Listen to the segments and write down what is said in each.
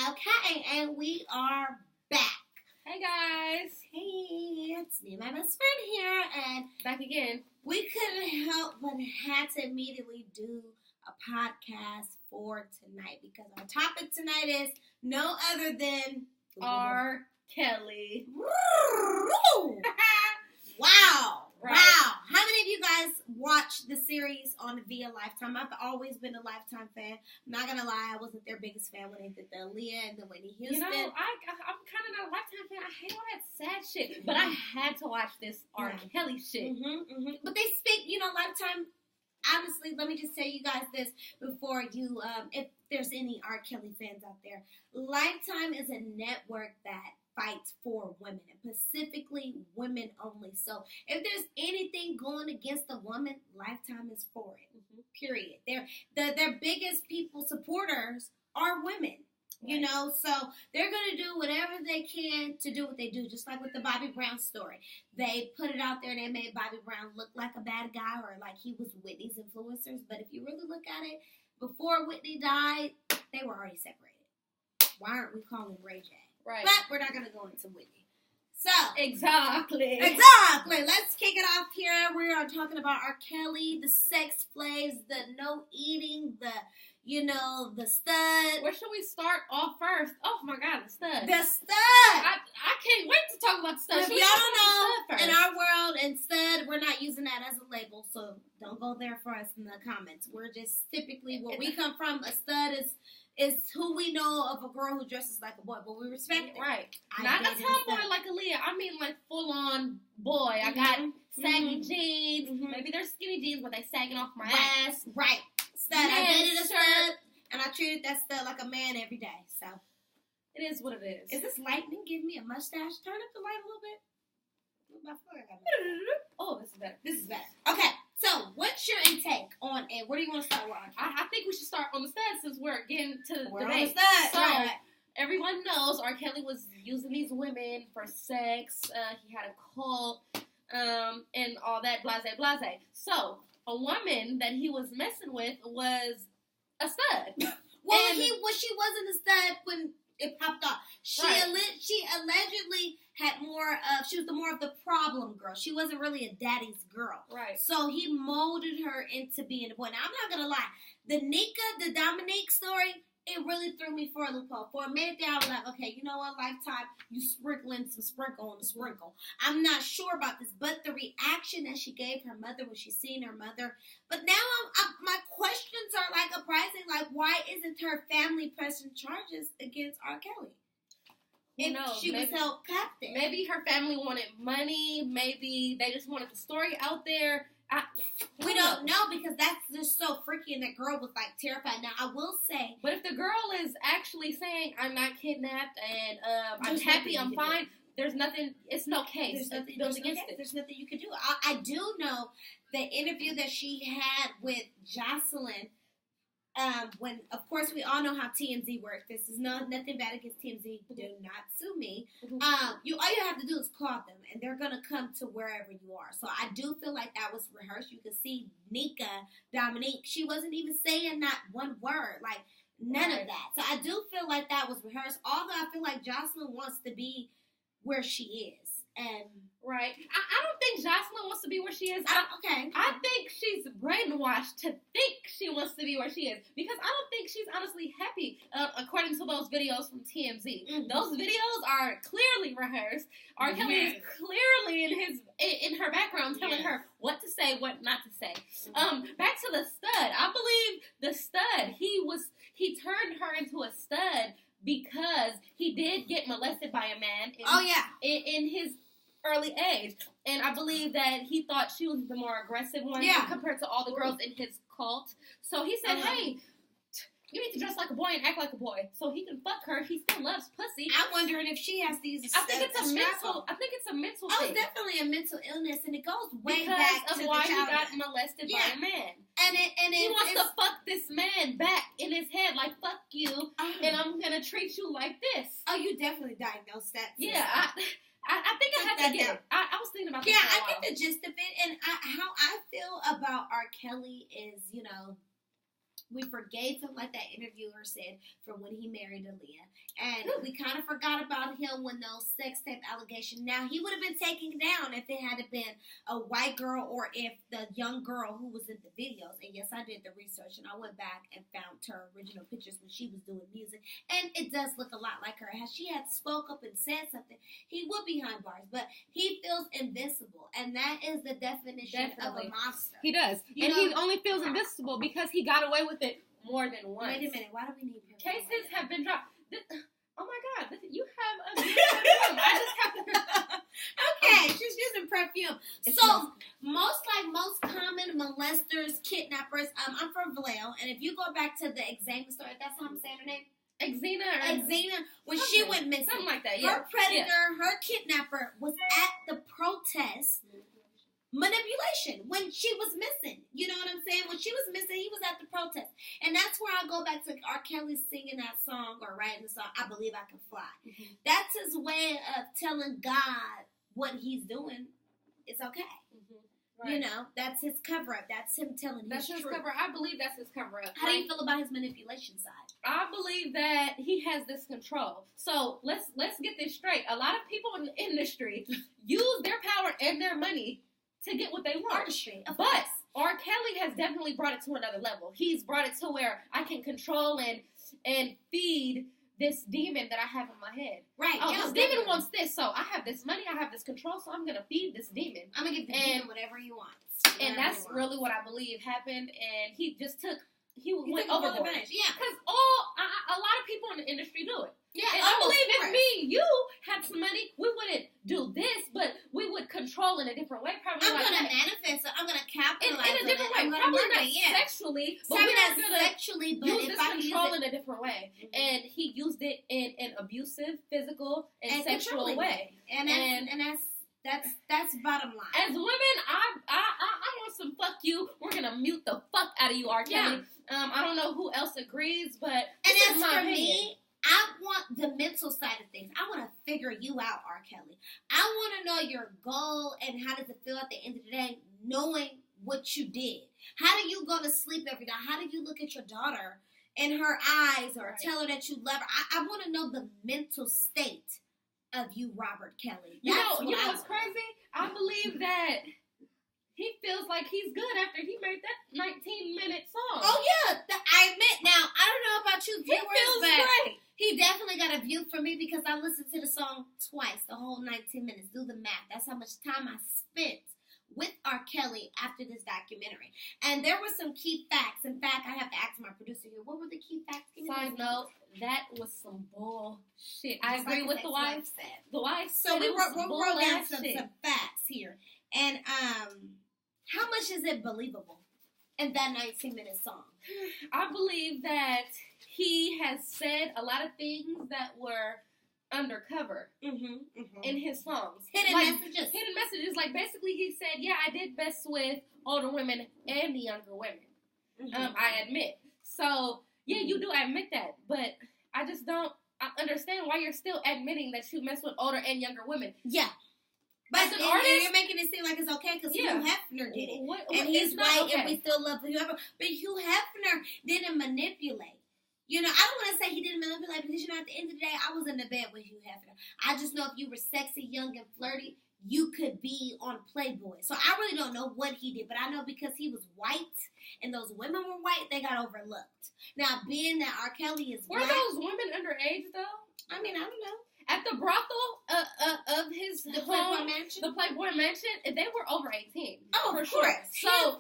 Okay, and we are back. Hey guys. Hey, it's me and my best friend here, and Back again. we couldn't help but had to immediately do a podcast for tonight because our topic tonight is no other than R. Kelly. Wow. Right. Wow. How many of you guys watched the series on via Lifetime? I've always been a Lifetime fan. I'm not going to lie, I wasn't their biggest fan when they did the Aaliyah and the Whitney Houston. You know, I'm kind of not a Lifetime fan. I hate all that sad shit. But I had to watch this R. Kelly shit. But they speak, Lifetime. Honestly, let me just tell you guys this before you, if there's any R. Kelly fans out there. Lifetime is a network that fights for women, and specifically women only. So if there's anything going against a woman, Lifetime is for it. Period. Their biggest supporters are women. You know, so they're going to do whatever they can to do what they do, just like with the Bobby Brown story. They put it out there and they made Bobby Brown look like a bad guy or like he was Whitney's influencers. But if you really look at it, before Whitney died, they were already separated. Why aren't we calling Ray J? Right. But we're not going to go into Whitney. So. Exactly. Let's kick it off here. We are talking about R. Kelly, the sex plays, the no eating, the stud. Where should we start off first? Oh my God, the stud. The stud. I can't wait to talk about the stud. If y'all don't know, in our world, and stud, we're not using that as a label, so don't go there for us in the comments. We're just typically where we come from. A stud is who we know of a girl who dresses like a boy, but we respect it. Right. Not a tomboy like Aaliyah. I mean like full on boy. I got saggy jeans. Maybe they're skinny jeans, but they sagging off my ass. Right. Stud. I dated a stud, and I treated that stud like a man every day. So it is what it is. Is this lightning? Give me a mustache. Turn up the light a little bit. Oh, this is better. This is better. Okay. So, what's your intake on it? Where do you want to start with? I think we should start on the stud since we're getting to the debate. On the stud. So, right. Everyone knows R. Kelly was using these women for sex. He had a cult, and all that, blase. So, a woman that he was messing with was a stud. Well, she wasn't a stud when it popped off. She allegedly had she was more of the problem girl. She wasn't really a daddy's girl. Right. So he molded her into being a boy. Now, I'm not going to lie. The Dominique story, it really threw me for a loophole. For a minute there, I was like, okay, you know what, Lifetime, you sprinkling some sprinkle on the sprinkle. I'm not sure about this, but the reaction that she gave her mother when she seen her mother. But now my questions are like uprising, like why isn't her family pressing charges against R. Kelly? If she was held captive. Maybe her family wanted money. Maybe they just wanted the story out there. We don't know because that's just so freaky, and that girl was like terrified. Now I will say, but if the girl is actually saying I'm not kidnapped and I'm happy, I'm fine. There's nothing. It's no case. There's nothing you can do. I do know the interview that she had with Jocelyn. When, of course, we all know how TMZ works. This is nothing bad against TMZ. Do not sue me. All you have to do is call them, and they're gonna come to wherever you are. So I do feel like that was rehearsed. You can see Dominique. She wasn't even saying not one word, like none of that. So I do feel like that was rehearsed. Although I feel like Jocelyn wants to be where she is, and right. I don't think Jocelyn wants to be where she is. Okay. I think she's brainwashed to think she wants to be where she is because I don't think she's honestly happy, according to those videos from TMZ. Those videos are clearly rehearsed. R. Kelly is clearly in her background telling her what to say, what not to say. Back to the stud. I believe the stud, he turned her into a stud because he did get molested by a man in his early age. And I believe that he thought she was the more aggressive one compared to all the girls in his cult. So he said, hey, you need to dress like a boy and act like a boy so he can fuck her. He still loves pussy. I'm wondering if she has these. I think it's a mental thing. Oh, it's definitely a mental illness, and it goes way because back of to why the he got molested by a man. And he wants to fuck this man back in his head, like fuck you, and I'm gonna treat you like this. Oh, you definitely diagnosed that. Yeah, I think I had to get it. I was thinking about this. Yeah, I get the gist of it, and how I feel about R. Kelly is, We forgave him, like that interviewer said, from when he married Aaliyah. And we kind of forgot about him when those sex tape allegations. Now, he would have been taken down if it had been a white girl or if the young girl who was in the videos. And yes, I did the research and I went back and found her original pictures when she was doing music. And it does look a lot like her. Had she had spoke up and said something, he would be behind bars. But he feels invincible. And that is the definition of a monster. He does. He only feels invincible because he got away with it more than once. Wait a minute. Why do we need him? Cases have been dropped. Oh my God! You have a new perfume. I just have to. Okay, she's using perfume. So most common molesters, kidnappers. I'm from Vallejo, and if you go back to the Xena story, that's how I'm saying her name. Xena, when she went missing, something like that. Yeah. Her predator, her kidnapper, was at the protest. Manipulation when she was missing. You know what I'm saying? When she was missing, he was at the protest. And that's where I go back to R. Kelly singing that song or writing the song, I Believe I Can Fly. Mm-hmm. That's his way of telling God what he's doing is okay. Mm-hmm. Right. You know, that's his cover-up. That's him telling That's his cover-up. I believe that's his cover-up. How do you feel about his manipulation side? I believe that he has this control. So let's get this straight. A lot of people in the industry use their power and their money to get what they want. Artistry, but R. Kelly has definitely brought it to another level. He's brought it to where I can control and feed this demon that I have in my head. Right. Oh, this demon wants this, so I have this money, I have this control, so I'm going to feed this demon. I'm going to give the demon whatever he wants. And that's really what I believe happened, and he went overboard. Yeah. Because a lot of people in the industry do it. Yeah, and I believe if you had some money, we wouldn't do this, but we would control in a different way. Probably I'm going to manifest it. I'm going to capitalize in a different way. Probably not sexually, but we're not going to use this control in a different way. Mm-hmm. And he used it in an abusive, physical, and sexual way. And that's bottom line. As women, I want some fuck you. We're going to mute the fuck out of you, R. Kelly. Yeah. I don't know who else agrees, but this is my opinion. I want the mental side of things. I want to figure you out, R. Kelly. I want to know your goal and how does it feel at the end of the day knowing what you did. How do you go to sleep every night? How do you look at your daughter in her eyes or tell her that you love her? I want to know the mental state of you, Robert Kelly. You know what's crazy? I believe that he feels like he's good after he made that 19-minute song. Oh, yeah. I admit. Now, I don't know about you viewers, he feels but great. He definitely got a view for me because I listened to the song twice, the whole 19 minutes. Do the math. That's how much time I spent with R. Kelly after this documentary. And there were some key facts. In fact, I have to ask my producer here, what were the key facts? Side note, that was some bullshit. I agree with the wife. The wife so we wrote down some facts here. And how much is it believable in that 19-minute song? I believe that he has said a lot of things that were undercover in his songs. Hidden messages. Like, basically he said, yeah, I did best with older women and the younger women. I admit. So, yeah, you do admit that. But I just don't understand why you're still admitting that you mess with older and younger women. Yeah. But as an artist, you're making it seem like it's okay because Hugh Hefner did it. And he's white and we still love Hugh Hefner. But Hugh Hefner didn't manipulate. You know, I don't want to say he didn't manipulate because, you know, at the end of the day, I was in the bed with Hugh Hefner. I just know if you were sexy, young, and flirty, you could be on Playboy. So I really don't know what he did. But I know because he was white and those women were white, they got overlooked. Now, being that R. Kelly is white. Were those women underage, though? I mean, I don't know. At the brothel of his Playboy Mansion? The Playboy Mansion, they were over 18. Oh, for of sure. Course. So,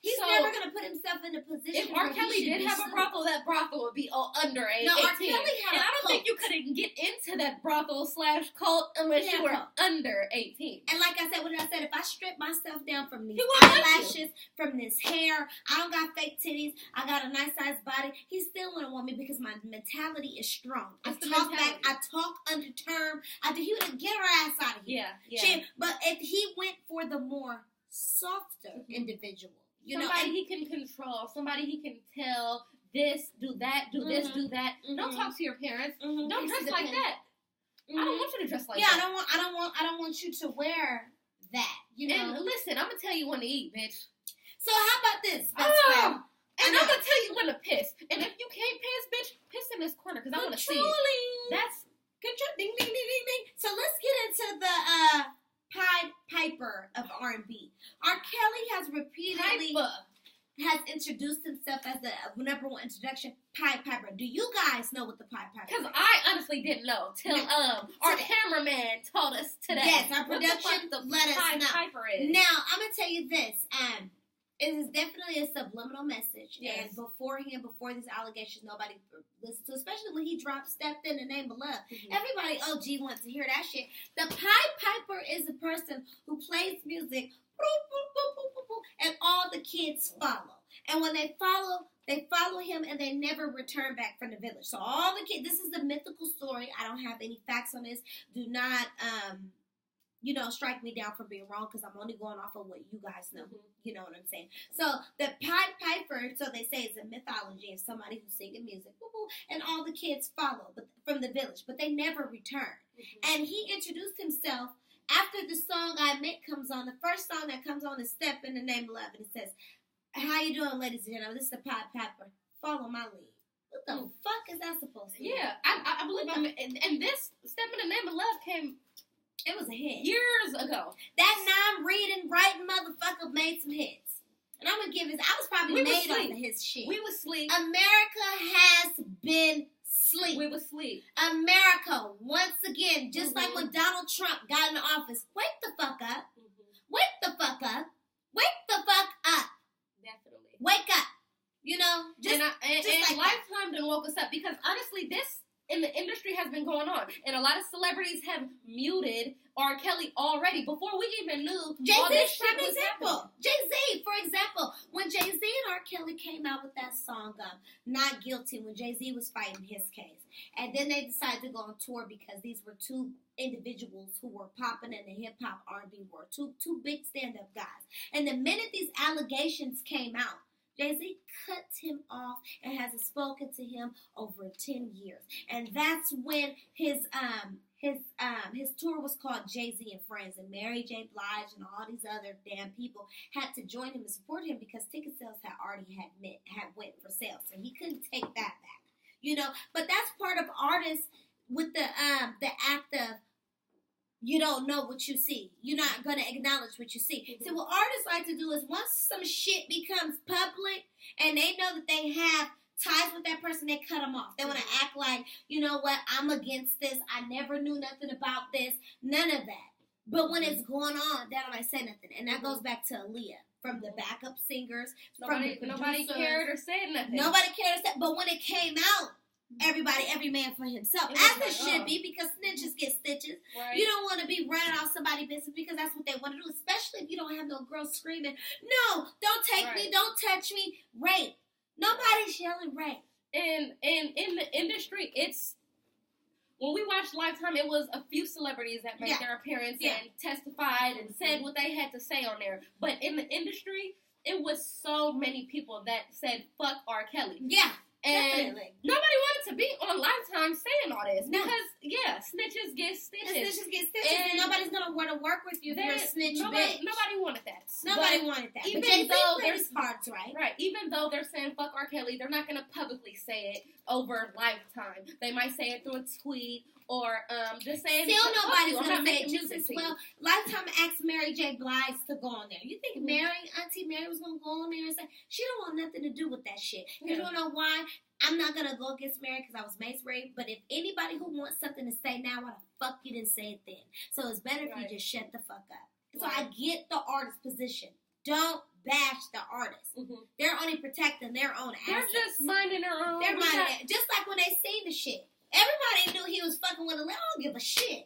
he's never going to put himself in a position if R. Kelly did have a brothel, that brothel would be under 18. No, R. Kelly had and I don't think you couldn't get into that brothel/cult unless you were under 18. And like I said, if I strip myself down from these eyelashes, from this hair, I don't got fake titties, I got a nice sized body, he still wouldn't want me because my mentality is strong. I talk back, I talk undetermined. He would get her ass out of here. Yeah. But if he went for the more softer individual, somebody he can control, somebody he can tell this, do that, do this, do that. Don't talk to your parents. Don't dress like that. I don't want you to dress like that. I don't want you to wear that. You know. And listen, I'm gonna tell you when to eat, bitch. So how about this, best friend? And I'm gonna tell you when to piss. And if you can't piss, bitch, piss in this corner because I want to see it. That's control. Ding ding ding ding ding. So let's get into the Pied Piper of R&B. R. Kelly has repeatedly has introduced himself as the number one introduction, Pied Piper. Do you guys know what the Pied Piper is? Because I honestly didn't know till our cameraman told us today. Yes, our production let us know. Piper is. Now, I'm going to tell you this. It is definitely a subliminal message. Yes. And before these allegations, nobody listened to, especially when he dropped Stepped in the Name of Love. Mm-hmm. Everybody, OG, wants to hear that shit. The Pied Piper is a person who plays music, and all the kids follow. And when they follow him and they never return back from the village. So all the kids, this is a mythical story. I don't have any facts on this. Do not, strike me down for being wrong because I'm only going off of what you guys know. Mm-hmm. You know what I'm saying? So the Pied Piper, so they say, is a mythology of somebody who's singing music, and all the kids follow from the village, but they never return. Mm-hmm. And he introduced himself after the song I Meant comes on. The first song that comes on is Step in the Name of Love, and it says, "How you doing, ladies and gentlemen? This is the Pied Piper. Follow my lead." What the fuck is that supposed to mean? Yeah, I believe and this Step in the Name of Love came. It was a hit. Years ago. That non-reading, writing motherfucker made some hits. And I'm going to give his... I was probably made off of his shit. We was sleep. America has been sleep. We was sleep. America, once again, just like when Donald Trump got in the office, wake the fuck up. Mm-hmm. Wake the fuck up. Wake the fuck up. Definitely. Wake up. You know? Just like Lifetime done woke us up because honestly, this in the industry has been going on, and a lot of celebrities have muted R. Kelly already before we even knew. Jay-Z, for example. Jay-Z, for example, when Jay-Z and R. Kelly came out with that song, "Not Guilty," when Jay-Z was fighting his case, and then they decided to go on tour because these were two individuals who were popping in the hip hop R&B world, two big stand-up guys, and the minute these allegations came out, Jay-Z cut him off and hasn't spoken to him over 10 years. And that's when his tour was called Jay-Z and Friends, and Mary J. Blige and all these other damn people had to join him and support him because ticket sales had already went for sale. So he couldn't take that back. You know, but that's part of artists with the act of you don't know what you see. You're not going to acknowledge what you see. Mm-hmm. So what artists like to do is once some shit becomes public and they know that they have ties with that person, they cut them off. They want to act like, you know what, I'm against this. I never knew nothing about this. None of that. But when it's going on, they don't like say nothing. And that goes back to Aaliyah. From the backup singers, nobody cared or said nothing. Nobody cared or said, but when it came out, every man for himself. As it should be, because snitches get stitches. Right. You don't want to be running off somebody's business because that's what they want to do, especially if you don't have no girls screaming, "No, don't take me, don't touch me." Rape. Nobody's yelling rape. And in the industry, it's... When we watched Lifetime, it was a few celebrities that made their appearance and testified and said what they had to say on there. But in the industry, it was so many people that said, "Fuck R. Kelly." Yeah. And definitely. Nobody wanted to be on Lifetime saying all this because, snitches get stitches. And nobody's going to want to work with you if you're a snitch bitch. Nobody wanted that. Nobody wanted that. Even though there's parts, right? Right. Even though they're saying fuck R. Kelly, they're not going to publicly say it over Lifetime. They might say it through a tweet or just saying... Still nobody's going to say it just as well. Lifetime asked Mary J. Blige to go on there. You think Auntie Mary was going to go on there and say, she don't want nothing to do with that shit. You don't know why? I'm not going to go against Mary because I was mace raped, but if anybody who wants something to say now, why the fuck you didn't say it then? So it's better if you just shut the fuck up. So I get the artist's position. Don't bash the artist. Mm-hmm. They're only protecting their own assets. They're just minding their own. They're minding just like when they seen the shit. Everybody knew he was fucking with a I don't give a shit.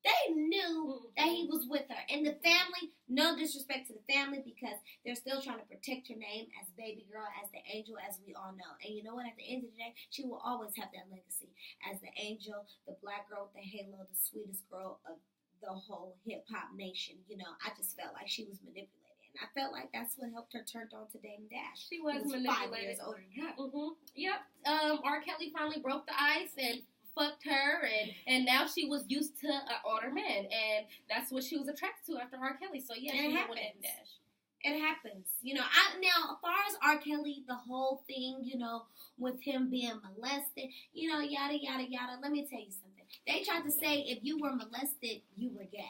They knew that he was with her. And the family, no disrespect to the family because they're still trying to protect her name as baby girl, as the angel, as we all know. And you know what? At the end of the day, she will always have that legacy as the angel, the black girl with the halo, the sweetest girl of the whole hip-hop nation. You know, I just felt like she was manipulated. And I felt like that's what helped her turn on to Dame Dash. She was manipulated. 5 years older than her. Mm-hmm. Yep. R. Kelly finally broke the ice and fucked her, and now she was used to an older man, and that's what she was attracted to after R. Kelly. So yeah, she went with Dame Dash. It happens. You know, now, as far as R. Kelly, the whole thing, you know, with him being molested, you know, yada, yada, yada. Let me tell you something. They tried to say if you were molested, you were gay.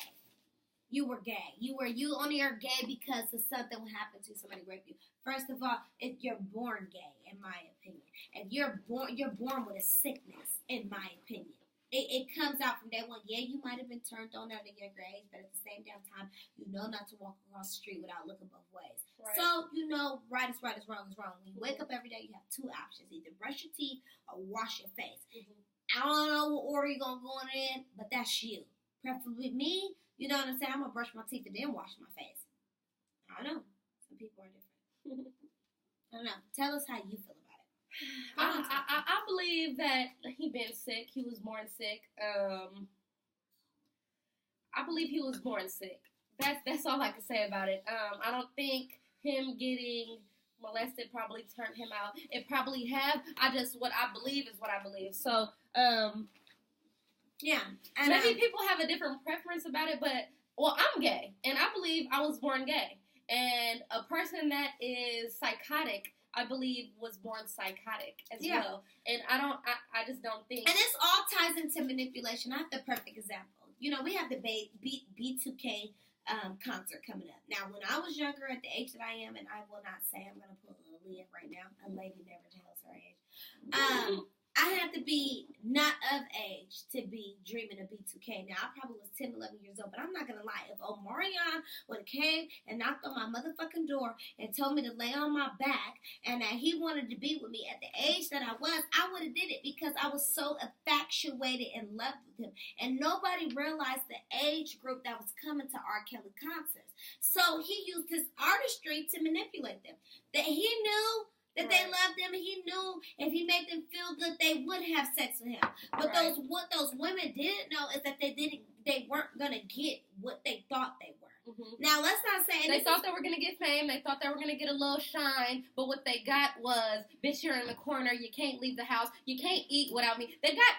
You were gay. You only are gay because of something will happen to you, somebody rape you. First of all, if you're born gay, in my opinion. If you're born with a sickness, in my opinion. It comes out from day one. Yeah, you might have been turned on at a younger age, but at the same damn time, you know not to walk across the street without looking both ways. Right. So, you know, right is right, is wrong is wrong. When you wake up every day, you have two options. Either brush your teeth or wash your face. I don't know what order you're going to go in, but that's you. Preferably me, you know what I'm saying? I'm going to brush my teeth and then wash my face. I don't know. Some people are different. I don't know. Tell us how you feel about it. I believe that he been sick. He was born sick. I believe he was born sick. That's all I can say about it. I don't think him getting molested probably turned him out. It probably have. What I believe is what I believe. So, yeah. Maybe people have a different preference about it, but, well, I'm gay, and I believe I was born gay. And a person that is psychotic, I believe, was born psychotic as well. And I just don't think. And this all ties into manipulation. I have the perfect example. You know, we have the B2K concert coming up. Now, when I was younger, at the age that I am, and I will not say, I'm going to pull a Leah right now. A lady never tells her age. I had to be not of age to be dreaming of B2K. Now, I probably was 10, 11 years old, but I'm not going to lie. If Omarion would have came and knocked on my motherfucking door and told me to lay on my back and that he wanted to be with me at the age that I would have did it because I was so infatuated and loved with him. And nobody realized the age group that was coming to R. Kelly concerts. So he used his artistry to manipulate them. That he knew that they loved him. He knew if he made them feel good, they would have sex with him. But what those women didn't know is that they weren't gonna get what they thought they were. Now let's not say they thought they were gonna get fame. They thought they were gonna get a little shine. But what they got was, bitch, you're in the corner. You can't leave the house. You can't eat without me. They got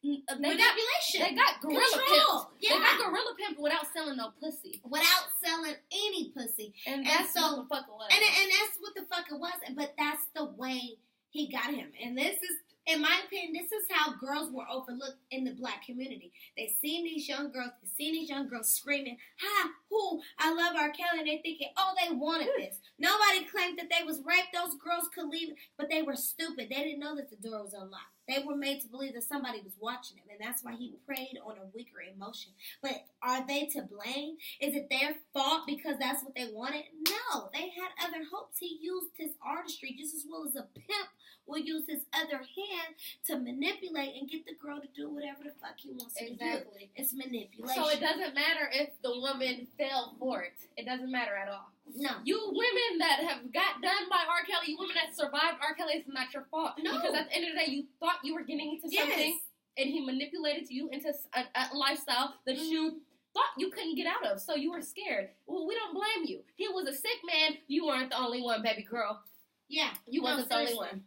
manipulation. They got gorilla pimp. Yeah. They got gorilla pimp without selling no pussy. Without selling any pussy. And that's what the fuck it was. And that's what the fuck it was. But that's the way he got him. And this is, in my opinion, this is how girls were overlooked in the black community. They seen these young girls screaming, "Ha, who, I love R. Kelly," and they thinking, oh, they wanted this. Nobody claimed that they was raped. Those girls could leave, but they were stupid. They didn't know that the door was unlocked. They were made to believe that somebody was watching them, and that's why he preyed on a weaker emotion. But are they to blame? Is it their fault because that's what they wanted? No, they had other hopes. He used his artistry just as well as a pimp will use his other hand to manipulate and get the girl to do whatever the fuck he wants to do. It's manipulation. So it doesn't matter if the woman fell for it. It doesn't matter at all. No. You women that have got done by R. Kelly, you women that survived R. Kelly, it's not your fault. No. Because at the end of the day, you thought you were getting into something, and he manipulated you into a lifestyle that you thought you couldn't get out of, so you were scared. Well, we don't blame you. He was a sick man. You weren't the only one, baby girl. Yeah. You wasn't the only one.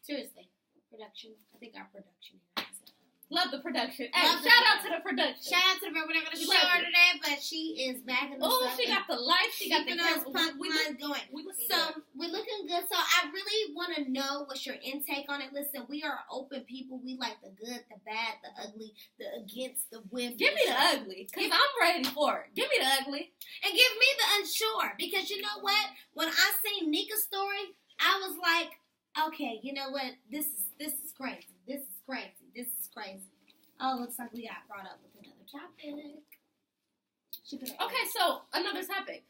Seriously. Production. I think our production here is love the production. Hey, shout out to the production. Shout out to the we're not going to show her today, but she is backing us up. Oh, she got the lights. She got the punk lines going. We're looking good. So I really want to know what's your intake on it. Listen, we are open people. We like the good, the bad, the ugly, the against, the with. Give me the ugly, because I'm ready for it. Give me the ugly. And give me the unsure, because you know what? When I seen Nika's story, I was like, okay, you know what? This is crazy. This is crazy. This is crazy. Oh, looks like we got brought up with another topic. Okay, so another topic.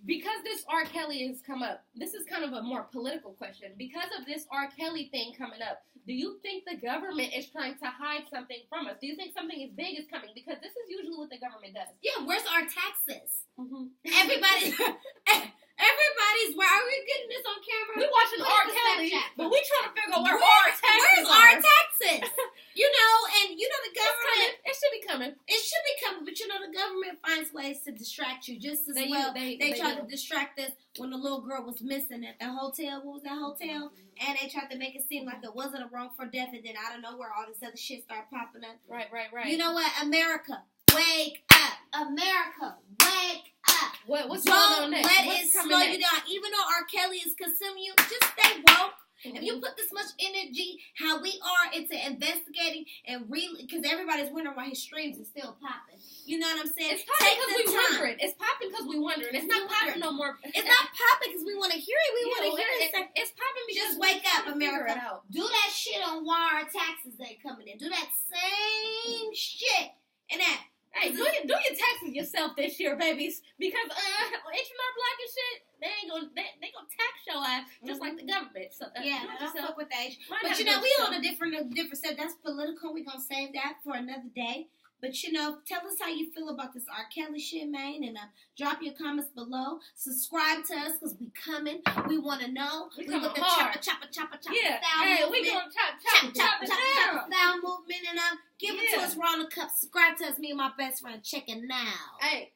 Because this R. Kelly has come up, this is kind of a more political question. Because of this R. Kelly thing coming up, do you think the government is trying to hide something from us? Do you think something as big is coming? Because this is usually what the government does. Yeah, where's our taxes? Everybody's, where are we getting this on camera? We watching R. Kelly, but we trying to figure out where our taxes where's our taxes? You know, and you know the government. It should be coming. It should be coming, but you know the government finds ways to distract you just as well. They tried to distract us when the little girl was missing at the hotel. What was that hotel? And they tried to make it seem like it wasn't a wrongful death, and then I don't know where all this other shit started popping up. Right. You know what? America, wake up. America, wake up. What's Don't going on next? let What's it coming slow next? you down. Even though R. Kelly is consuming you, just stay woke. If you put this much energy, how we are, into investigating and really, because everybody's wondering why his streams is still popping. You know what I'm saying? It's popping because we wondering. It's popping because we wondering. It's not popping no more. It's not popping because we want to hear it. We want to hear it. It's popping because just wake up, America. Do that shit on why our taxes ain't coming in. Do that same shit and that. Hey, do your taxes yourself this year, babies, because H&R Block and shit, they gonna tax your ass just like the government. So yeah, don't fuck with that. But we on a different stuff. That's political. We gonna save that for another day. But tell us how you feel about this R. Kelly shit, man, and drop your comments below. Subscribe to us because we coming. We want to know. We with the hard. chopper yeah. style Hey, movement. we gonna chop style movement and give it to us. We're on the cup. Subscribe to us. Me and my best friend. Check it now. Hey.